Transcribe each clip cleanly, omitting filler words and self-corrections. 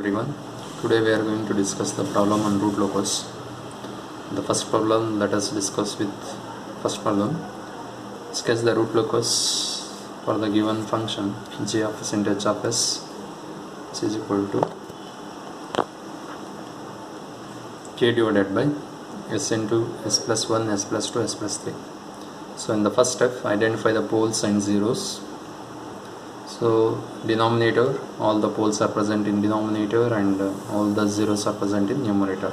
everyone. Today we are going to discuss the problem on root locus. The first problem, let us discuss with first problem. Sketch the root locus for the given function g of percentage of s is equal to k divided by s into s plus 1, s plus 2, s plus 3. So in the first step, identify the poles and zeros. So denominator, all the poles are present in denominator and all the zeros are present in numerator.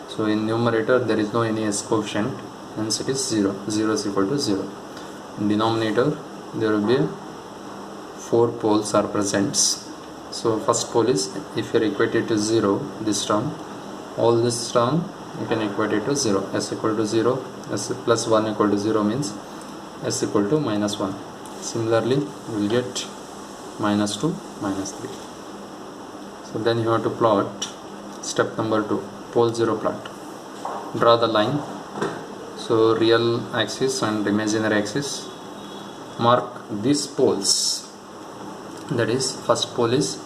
So in numerator there is no any s coefficient, hence it is 0. 0 is equal to 0. In denominator there will be 4 poles are present. So first pole is, if you are equated to 0, this term, all this term you can equate it to 0. S equal to 0, s plus 1 equal to 0 means s equal to minus 1. Similarly we will get minus 2, minus 3. So then you have to plot step number 2, pole 0 plot. Draw the line. So real axis and imaginary axis. Mark these poles. That is, first pole is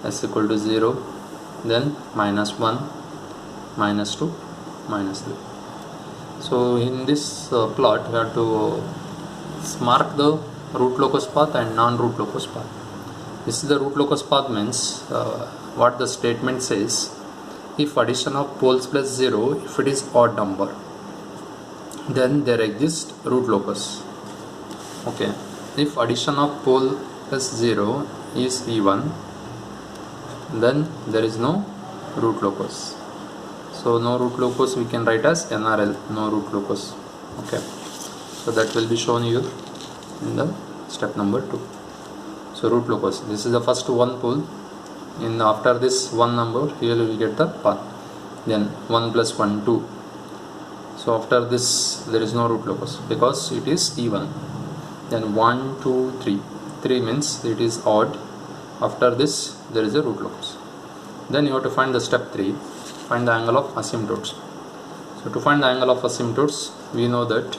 s equal to 0, then minus 1, minus 2, minus 3. So in this plot you have to mark the root locus path and non-root locus path. This is the root locus path means what the statement says: if addition of poles plus 0, if it is odd number, then there exists root locus. Okay, if addition of pole plus 0 is even, then there is no root locus. So no root locus we can write as NRL, no root locus. Okay, so that will be shown here in the step number 2. So root locus, this is the first one pole. In after this one number, here we will get the path. Then 1 plus 1, 2. So after this there is no root locus because it is even. Then 1, 2, 3. 3 means it is odd. After this there is a root locus. Then you have to find the step 3. Find the angle of asymptotes. So to find the angle of asymptotes, we know that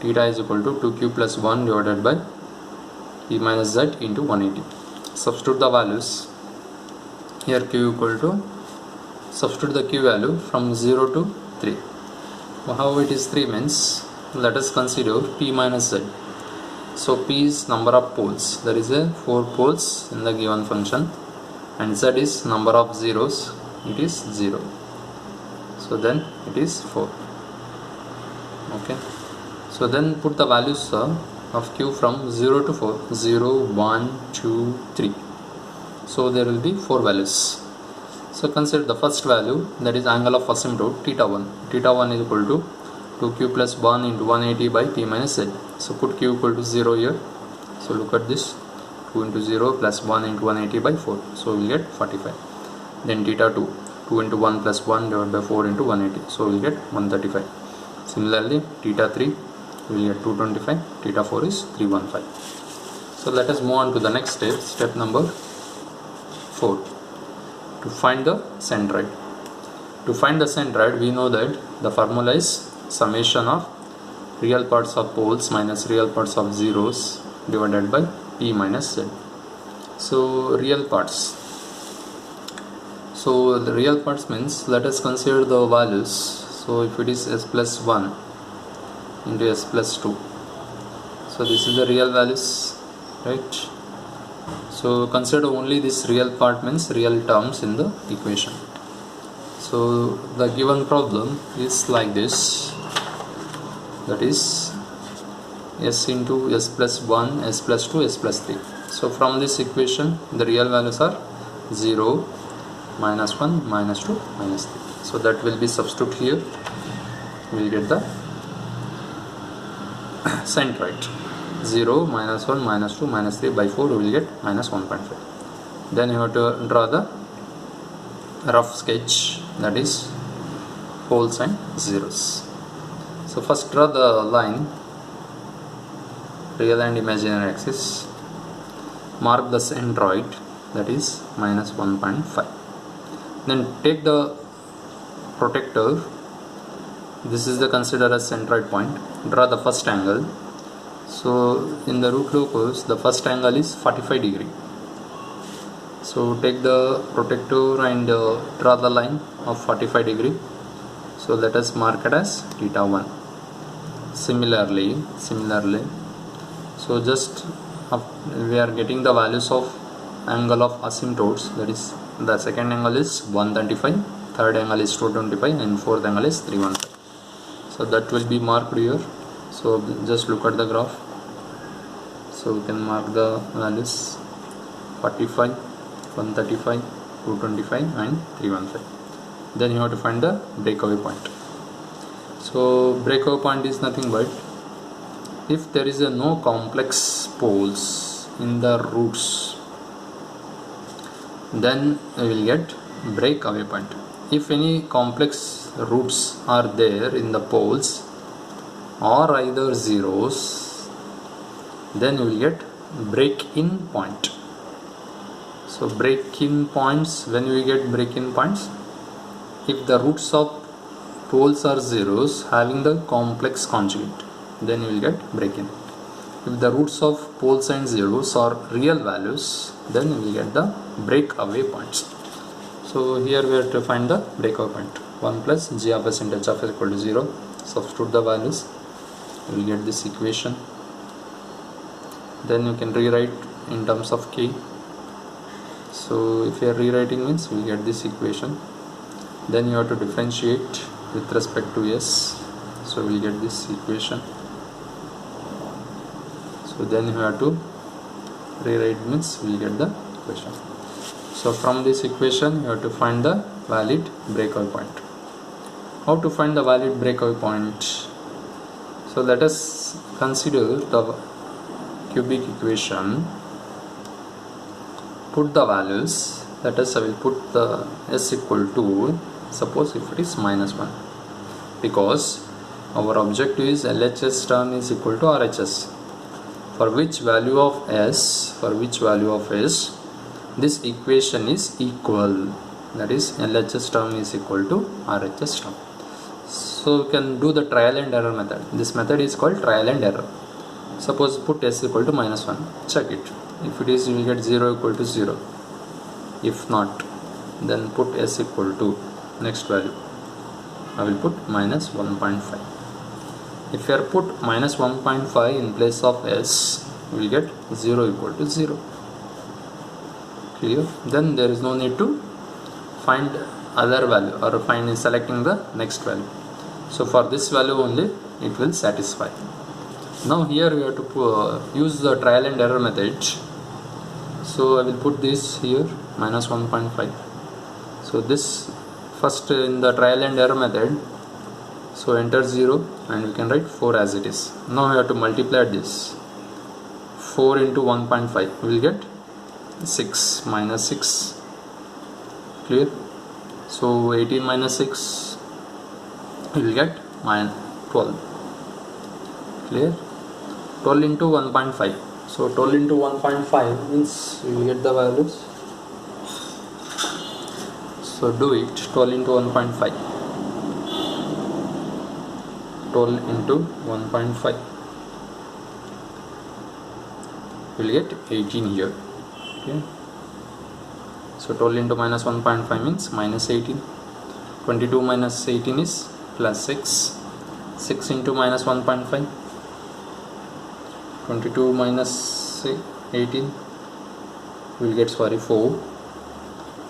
theta is equal to 2q plus 1 divided by p minus z into 180. Substitute the values. Here q equal to, substitute the q value from 0 to 3. How it is 3 means, let us consider p minus z. So p is number of poles. There is a 4 poles in the given function, and z is number of zeros. It is 0. So then it is 4. Okay. So then put the values of q from 0 to 4. 0, 1, 2, 3. So there will be 4 values. So consider the first value, that is angle of asymptote theta 1. Theta 1 is equal to 2q plus 1 into 180 by p minus z. So put q equal to 0 here. So look at this. 2 into 0 plus 1 into 180 by 4. So we will get 45. Then theta 2. 2 into 1 plus 1 divided by 4 into 180. So we will get 135. Similarly, theta 3 we will get 225. Theta 4 is 315. So let us move on to the next step. Step number 4. To find the centroid. To find the centroid, we know that the formula is summation of real parts of poles minus real parts of zeros divided by p minus z. So real parts. So the real parts means, let us consider the values. So if it is s plus 1 into s plus 2, so this is the real values, right? So consider only this real part means real terms in the equation. So the given problem is like this, that is s into s plus 1, s plus 2, s plus 3. So from this equation the real values are 0, minus 1, minus 2, minus 3. So that will be substitute here. We will get the centroid. 0, minus 1, minus 2, minus 3 by 4 we will get minus 1.5. Then you have to draw the rough sketch, that is poles and zeros. So first draw the line, real and imaginary axis. Mark the centroid, that is minus 1.5. Then take the protector. This is the considered as centroid point. Draw the first angle. So in the root locus the first angle is 45 degree. So take the protector and draw the line of 45 degree. So let us mark it as theta 1. Similarly, so just we are getting the values of angle of asymptotes, that is the second angle is 135, third angle is 225 and fourth angle is 315. So that will be marked here. So just look at the graph. So we can mark the values 45, 135, 225 and 315. Then you have to find the breakaway point. So breakaway point is nothing but if there is no complex poles in the roots, then we will get breakaway point. If any complex roots are there in the poles or either zeros, then you will get break-in point. So break-in points, when we get break-in points, if the roots of poles are zeros having the complex conjugate, then you will get break-in. If the roots of poles and zeros are real values, then you will get the breakaway points. So here we have to find the breakaway point. 1 plus g of s into h of s equal to 0. Substitute the values, you will get this equation. Then you can rewrite in terms of k. So if you are rewriting means we get this equation. Then you have to differentiate with respect to s. So we will get this equation. So then you have to rewrite means we will get the equation. So from this equation you have to find the valid breakaway point. How to find the valid breakaway point? So let us consider the cubic equation. Put the values. Let us I will put the s equal to, suppose if it is -1, because our objective is LHS term is equal to RHS. For which value of s, this equation is equal, that is LHS term is equal to RHS term. So we can do the trial and error method. This method is called trial and error. Suppose put s equal to -1, check it. If it is, you will get 0 equal to 0. If not, then put s equal to next value. I will put -1.5. If you are put -1.5 in place of s, you will get 0 equal to 0. Clear? Then there is no need to find other value or find selecting the next value. So for this value only it will satisfy. Now here we have to use the trial and error method. So I will put this here -1.5. So this first in the trial and error method, so enter 0 and we can write 4 as it is. Now we have to multiply this. 4 into 1.5 we will get 6 -6. Clear? So 18 minus 6 we will get -12. Clear? 12 into 1.5. So 12 into 1.5 means we will get the values. So do it. 12 into 1.5. 12 into 1.5. We will get 18 here. Okay. So 12 into -1.5 means -18. 22 minus 18 is +6. 6 into -1.5. 22 minus 18 we will get 4.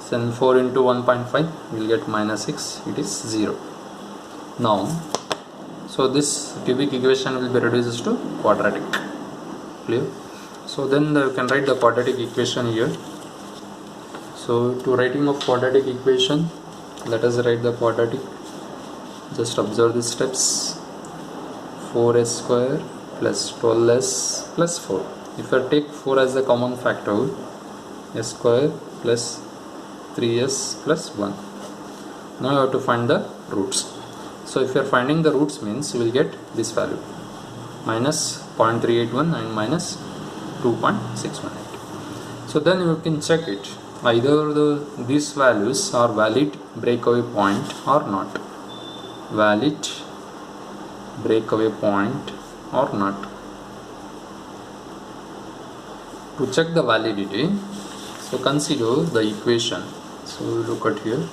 Then 4 into 1.5 we will get -6. It is 0. Now, so this cubic equation will be reduced to quadratic. Clear? So then you can write the quadratic equation here. So to writing of quadratic equation, let us write the quadratic. Just observe the steps. 4s square plus 12s plus 4. If I take 4 as the common factor, s square plus 3s plus 1. Now you have to find the roots. So if you are finding the roots means you will get this value -0.381 and -2.618. So then you can check it. Either these values are valid breakaway point or not. Valid breakaway point or not. To check the validity, So consider the equation. So look at here,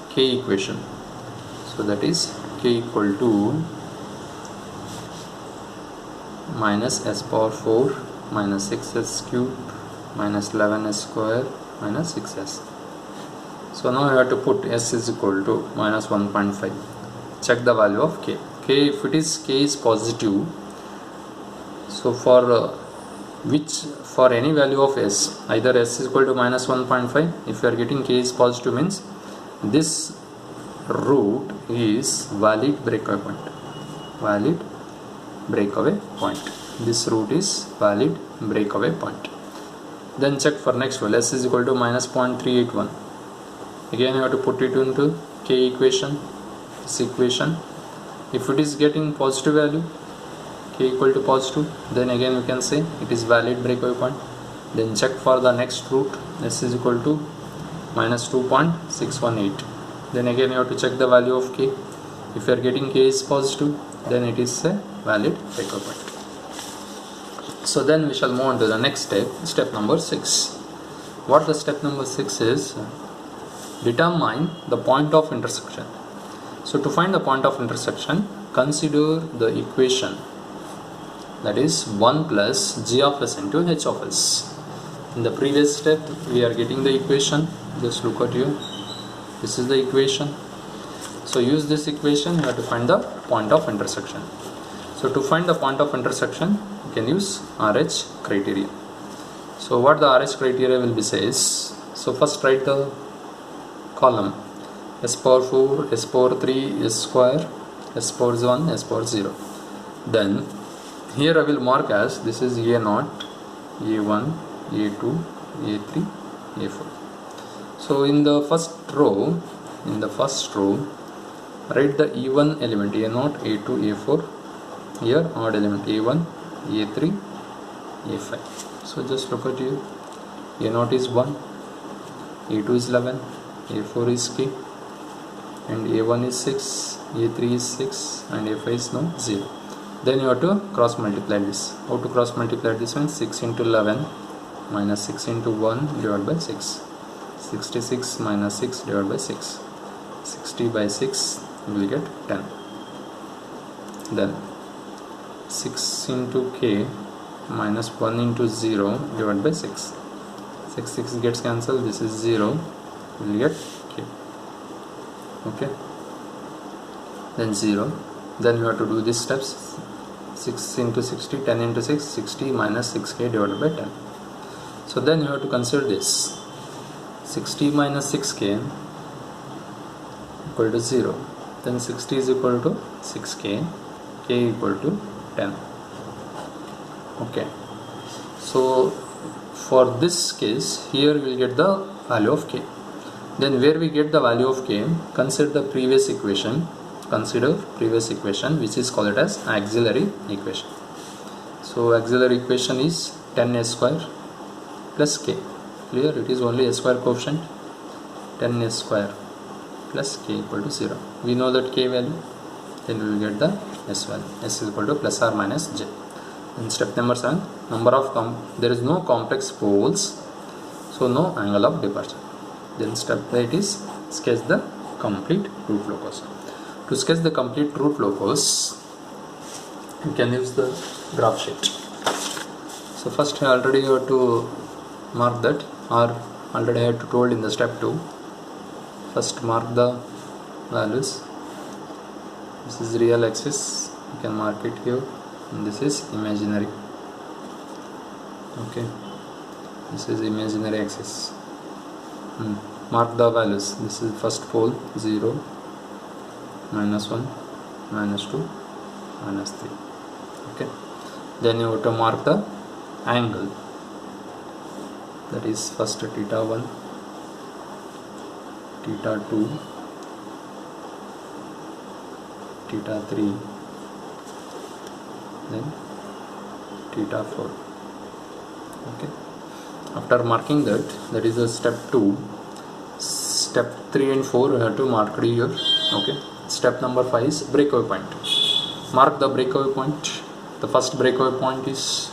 k equation. So that is k equal to minus s power 4 minus 6s cube minus 11s square minus 6s. So now you have to put s is equal to minus 1.5. Check the value of k. If it is k is positive, so for any value of s, either s is equal to minus 1.5, if you are getting k is positive, means this root is valid breakaway point. This root is valid breakaway point. Then check for next one, s is equal to minus 0.381. Again you have to put it into k equation, this equation. If it is getting positive value, k equal to positive, then again we can say it is valid breakaway point. Then check for the next root, s is equal to minus 2.618. Then again you have to check the value of k. If you are getting k is positive, then it is a valid breakaway point. So then we shall move on to the next step number 6. What the step number 6 is, determine the point of intersection. So to find the point of intersection, consider the equation, that is 1 plus g of s into h of s. In the previous step we are getting the equation, just look at here, this is the equation. So use this equation, you have to find the point of intersection. So to find the point of intersection, you can use RH criteria. So what the RH criteria will be says, so first write the column s power 4, s power 3, s square, s power 1, s power 0. Then here I will mark as this is A0, A1, A2, A3, A4. So in the first row, write the even element A0, A2, A4. Here odd element A1, A3, A5. So just look at here, A0 is 1, A2 is 11, A4 is k, and A1 is 6, A3 is 6, and A5 is no 0. Then you have to cross multiply this. How to cross multiply this one? 6 into 11 minus 6 into 1 divided by 6. 66 minus 6 divided by 6. 60 by 6 you will get 10. Then 6 into k minus 1 into 0 divided by 6. 6 gets cancelled, this is 0, you will get k. Okay, then 0. Then you have to do these steps, 6 into 60, 10 into 6, 60 minus 6k divided by 10. So then you have to consider this, 60 minus 6k equal to 0. Then 60 is equal to 6k, k equal to 10. Okay, so for this case, here we will get the value of k. Then where we get the value of k, consider the previous equation. Which is called as auxiliary equation. So auxiliary equation is 10a square plus k. Clear, it is only a square coefficient. 10a square plus k equal to 0. We know that k value, then we will get the s value. S is equal to plus or minus j. In step number 7, there is no complex poles, so no angle of departure. Then step 8 is sketch the complete root locus. To sketch the complete root locus, you can use the graph sheet. So first already you have to mark that, or already I had to told in the step 2. First mark the values. This is real axis, you can mark it here, and this is imaginary. Okay, this is imaginary axis. Mark the values. This is first pole 0, minus 1, minus 2, minus 3. Okay, then you have to mark the angle, that is first theta 1, theta 2, theta 3, then theta 4. Okay, after marking that is a step 2. Step 3 and 4 you have to mark it here. Okay, step number 5 is breakaway point. Mark the breakaway point. The first breakaway point is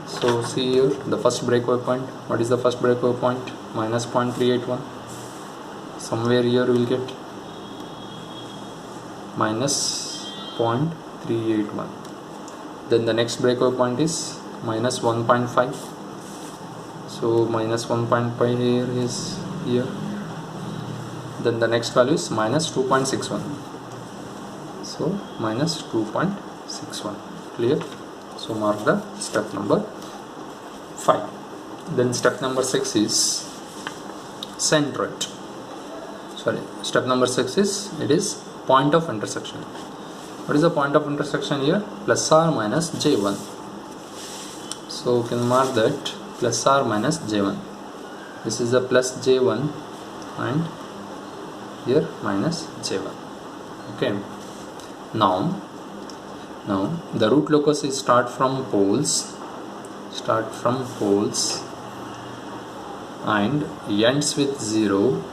So see here the first breakaway point. What is the first breakaway point? Minus 0.381. Somewhere here we will get minus 0.381. Then the next breakaway point is minus 1.5. So minus 1.5 here is here. Then the next value is minus 2.61. So minus 2.61. Clear? So mark the step number 5. Then step number 6 is centroid. Sorry, step number 6 is, it is point of intersection. What is the point of intersection here? Plus or minus j1. So we can mark that plus or minus j1. This is a plus j1 and here minus j1. Okay. Now the root locus is start from poles and ends with 0.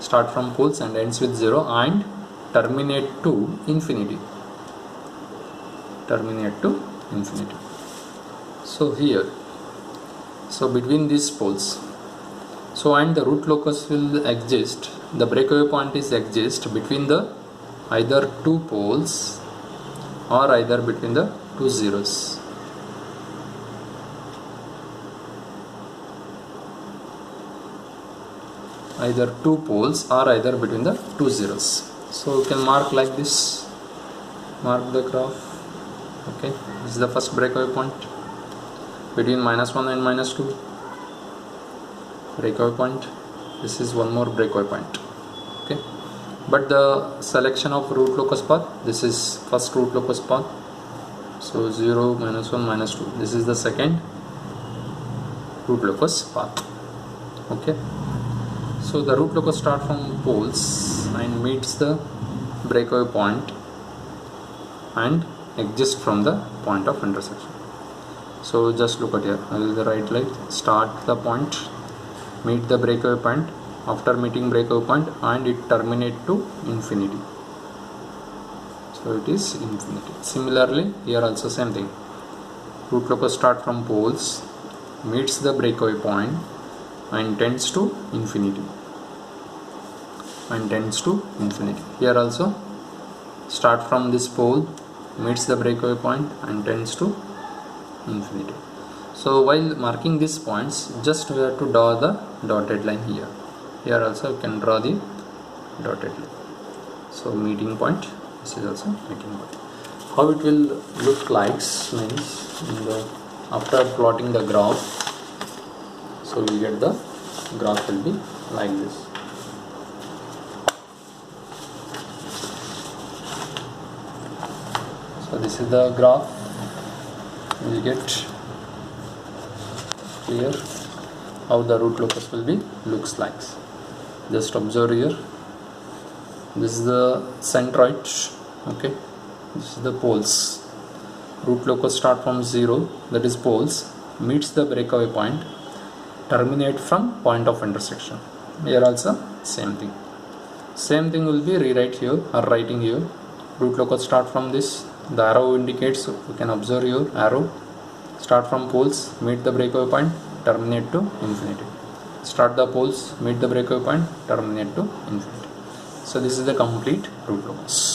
Start from poles and ends with 0 and terminate to infinity. So here, so between these poles, so and the root locus will exist, the breakaway point is exist between the either two poles or either between the two zeros. Either two poles or either between the two zeros. So you can mark like this, mark the graph. Okay, this is the first breakaway point between minus 1 and minus 2 breakaway point. This is one more breakaway point. Okay, but the selection of root locus path, this is first root locus path. So 0, minus 1, minus 2. This is the second root locus path. Okay. So the root locus start from poles and meets the breakaway point and exist from the point of intersection. So just look at here. I will write like start the point, meet the breakaway point, after meeting breakaway point and it terminate to infinity. So it is infinity. Similarly here also same thing. Root locus start from poles, meets the breakaway point and tends to infinity. Here also start from this pole, meets the breakaway point and tends to infinity. So while marking these points, just we have to draw the dotted line here. Here also you can draw the dotted line. So meeting point, this is also meeting point. How it will look like means after plotting the graph, so we get the graph will be like this. So this is the graph. We will get clear how the root locus will be looks like. Just observe here. This is the centroid. Okay, this is the poles. Root locus start from 0, that is poles, meets the breakaway point, terminate from point of intersection. Here also same thing will be rewrite here or writing here. Root locus start from this, the arrow indicates, you can observe your arrow, start from poles, meet the breakaway point, terminate to infinity. Start the poles, meet the breakaway point, terminate to infinity. So this is the complete root locus.